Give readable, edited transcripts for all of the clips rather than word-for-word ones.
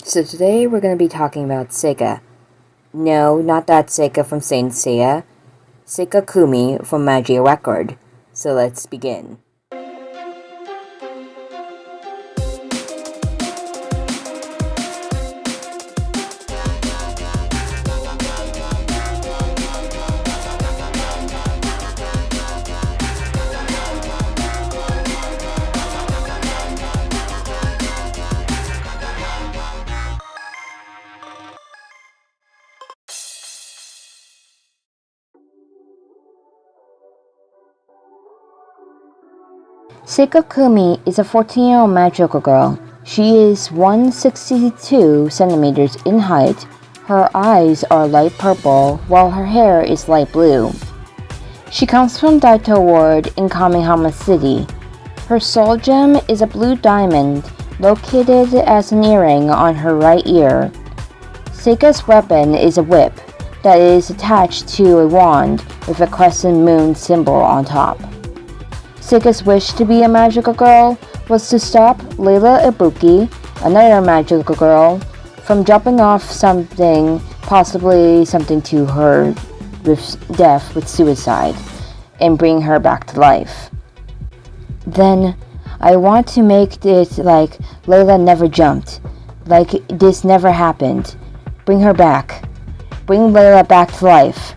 So today we're going to be talking about Seika. No, not that Seika from Saint Seiya. Seika Kumi from Magia Record. So let's begin. Seika Kumi is a 14-year-old magical girl. She is 162 centimeters in height. Her eyes are light purple, while her hair is light blue. She comes from Daito Ward in Kamihama City. Her soul gem is a blue diamond, located as an earring on her right ear. Seika's weapon is a whip that is attached to a wand with a crescent moon symbol on top. Seika's wish to be a magical girl was to stop Layla Ibuki, another magical girl, from jumping off something, possibly something to her death with suicide, and bring her back to life. Then, I want to make it like Layla never jumped, like this never happened. Bring her back. Bring Layla back to life.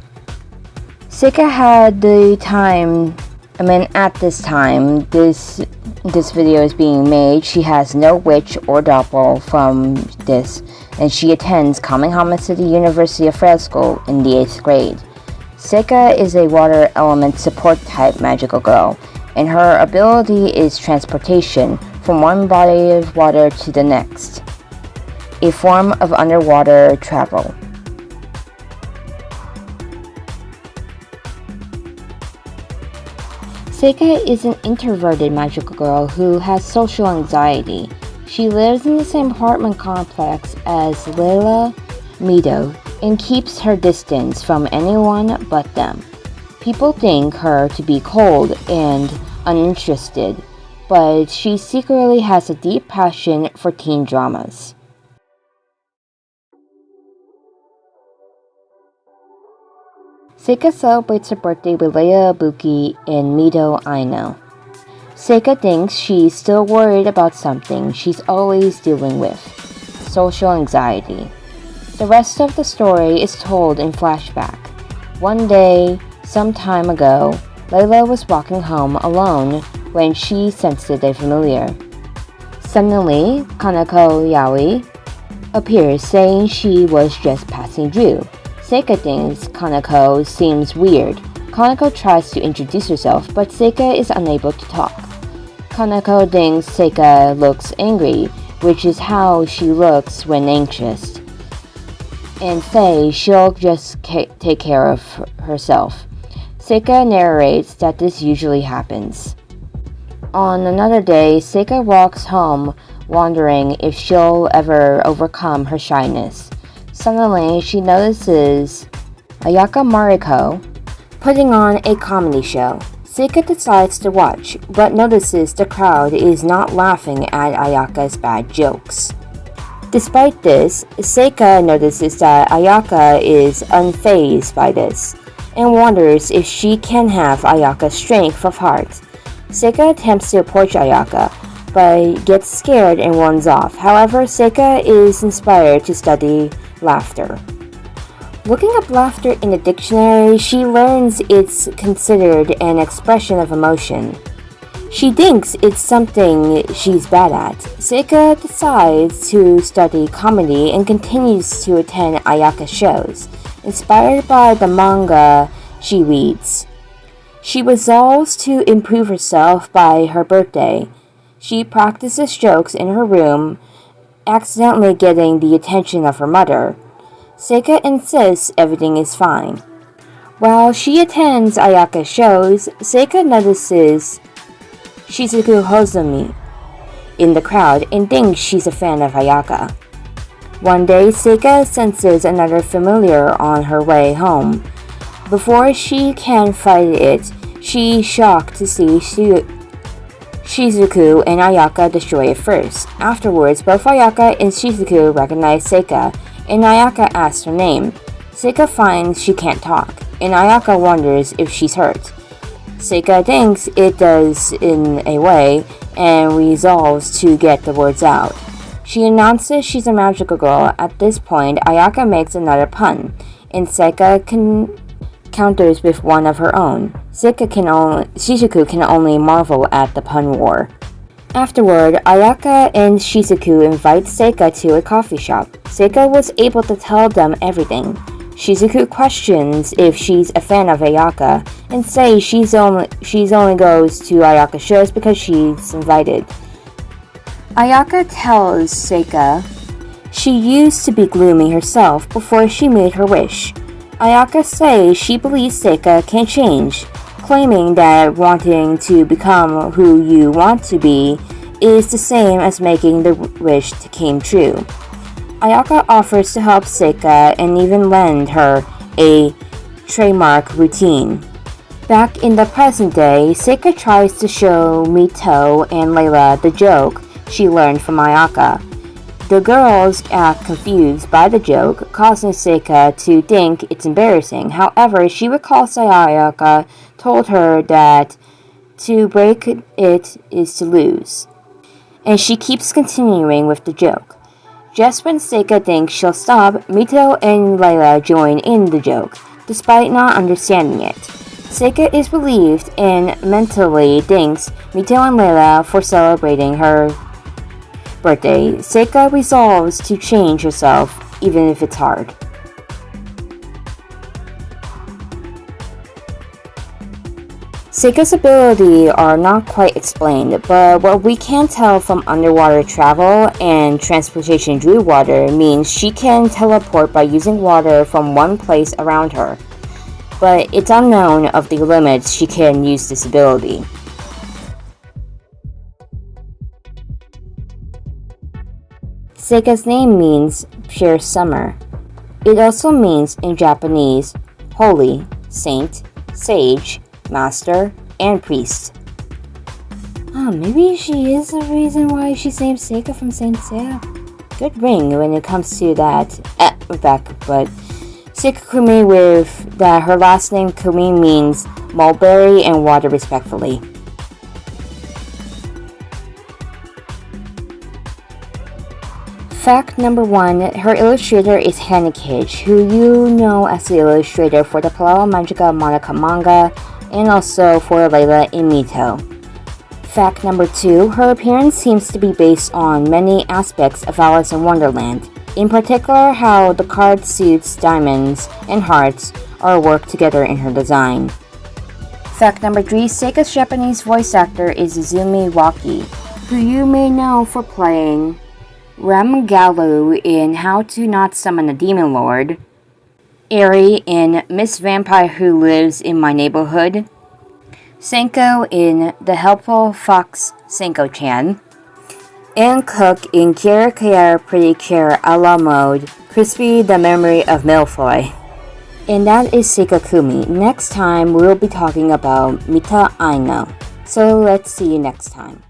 Seika had the time. At this time, this video is being made, she has no witch or doppel from this, and she attends Kamihama City University Affairs School in the 8th grade. Seika is a water element support type magical girl, and her ability is transportation from one body of water to the next, a form of underwater travel. Seika is an introverted magical girl who has social anxiety. She lives in the same apartment complex as Layla Mido and keeps her distance from anyone but them. People think her to be cold and uninterested, but she secretly has a deep passion for teen dramas. Seika celebrates her birthday with Layla Ibuki and Mido Aino. Seika thinks she's still worried about something she's always dealing with, social anxiety. The rest of the story is told in flashback. One day, some time ago, Layla was walking home alone when she sensed a familiar. Suddenly, Kanako Yaoi appears saying she was just passing through. Seika thinks Kanako seems weird. Kanako tries to introduce herself, but Seika is unable to talk. Kanako thinks Seika looks angry, which is how she looks when anxious, and says she'll just take care of herself. Seika narrates that this usually happens. On another day, Seika walks home wondering if she'll ever overcome her shyness. Suddenly, she notices Ayaka Mariko putting on a comedy show. Seika decides to watch, but notices the crowd is not laughing at Ayaka's bad jokes. Despite this, Seika notices that Ayaka is unfazed by this, and wonders if she can have Ayaka's strength of heart. Seika attempts to approach Ayaka, but gets scared and runs off. However, Seika is inspired to study laughter. Looking up laughter in the dictionary, she learns it's considered an expression of emotion. She thinks it's something she's bad at. Seika decides to study comedy and continues to attend Ayaka shows, inspired by the manga she reads. She resolves to improve herself by her birthday. She practices jokes in her room, accidentally getting the attention of her mother. Seika insists everything is fine. While she attends Ayaka shows, Seika notices Shizuku Hozumi in the crowd and thinks she's a fan of Ayaka. One day, Seika senses another familiar on her way home. Before she can fight it, she's shocked to see Shizuku and Ayaka destroy it first. Afterwards, both Ayaka and Shizuku recognize Seika, and Ayaka asks her name. Seika finds she can't talk, and Ayaka wonders if she's hurt. Seika thinks it does in a way, and resolves to get the words out. She announces she's a magical girl. At this point, Ayaka makes another pun, and Seika counters with one of her own. Shizuku can only marvel at the pun war. Afterward, Ayaka and Shizuku invite Seika to a coffee shop. Seika was able to tell them everything. Shizuku questions if she's a fan of Ayaka and says she's only goes to Ayaka shows because she's invited. Ayaka tells Seika she used to be gloomy herself before she made her wish. Ayaka says she believes Seika can change, claiming that wanting to become who you want to be is the same as making the wish to come true. Ayaka offers to help Seika and even lend her a trademark routine. Back in the present day, Seika tries to show Mito and Layla the joke she learned from Ayaka. The girls act confused by the joke, causing Seika to think it's embarrassing. However, she recalls Ayaka told her that to break it is to lose, and she keeps continuing with the joke. Just when Seika thinks she'll stop, Mito and Layla join in the joke, despite not understanding it. Seika is relieved and mentally thanks Mito and Layla for celebrating her birthday. Seika resolves to change herself, even if it's hard. Seika's abilities are not quite explained, but what we can tell from underwater travel and transportation through water means she can teleport by using water from one place around her. But it's unknown of the limits she can use this ability. Seika's name means pure summer. It also means in Japanese holy, saint, sage, master, and priest. Maybe she is the reason why she's named Seika from Saint Seiya. Good ring when it comes to that. Back, but Seika Kumi with that her last name Kumi means mulberry and water respectfully. Fact number 1, her illustrator is Hanikage, who you know as the illustrator for the Palao Magica Monica manga and also for Layla and Mito. Fact number 2, her appearance seems to be based on many aspects of Alice in Wonderland, in particular how the card suits, diamonds, and hearts are worked together in her design. Fact number 3, Seika's Japanese voice actor is Izumi Waki, who you may know for playing Ramgalu in How to Not Summon a Demon Lord, Eri in Miss Vampire Who Lives in My Neighborhood, Senko in The Helpful Fox Senko-chan, and Cook in Kira Kira Pretty Kira a la Mode, Crispy the Memory of Malfoy. And that is Seika Kumi. Next time we'll be talking about Mita Aino. So let's see you next time.